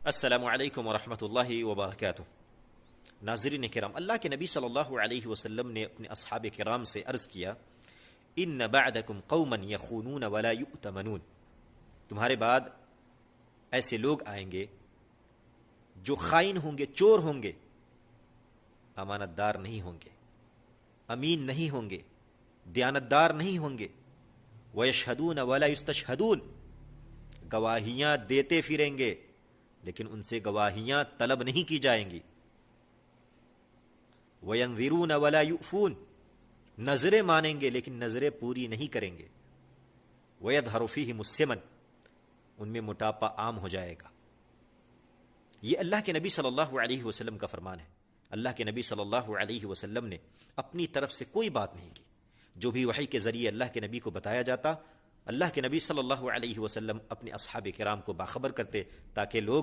السلام علیکم ورحمۃ اللہ وبرکاتہ۔ ناظرین کرام، اللہ کے نبی صلی اللہ علیہ وسلم نے اپنے اصحاب کرام سے عرض کیا، ان بعدکم قوما یخونون ولا یؤتمنون، تمہارے بعد ایسے لوگ آئیں گے جو خائن ہوں گے، چور ہوں گے، امانت دار نہیں ہوں گے، امین نہیں ہوں گے، دیانتدار نہیں ہوں گے، ویشہدون ولا یستشہدون، گواہیاں دیتے پھریں گے لیکن ان سے گواہیاں طلب نہیں کی جائیں گی، وینذرون ولا یؤفون، نظریں مانیں گے لیکن نظریں پوری نہیں کریں گے، ویظہر فیہم السمن، ان میں موٹاپا عام ہو جائے گا۔ یہ اللہ کے نبی صلی اللہ علیہ وسلم کا فرمان ہے۔ اللہ کے نبی صلی اللہ علیہ وسلم نے اپنی طرف سے کوئی بات نہیں کی، جو بھی وحی کے ذریعے اللہ کے نبی کو بتایا جاتا، اللہ کے نبی صلی اللہ علیہ وسلم اپنے اصحاب کرام کو باخبر کرتے تاکہ لوگ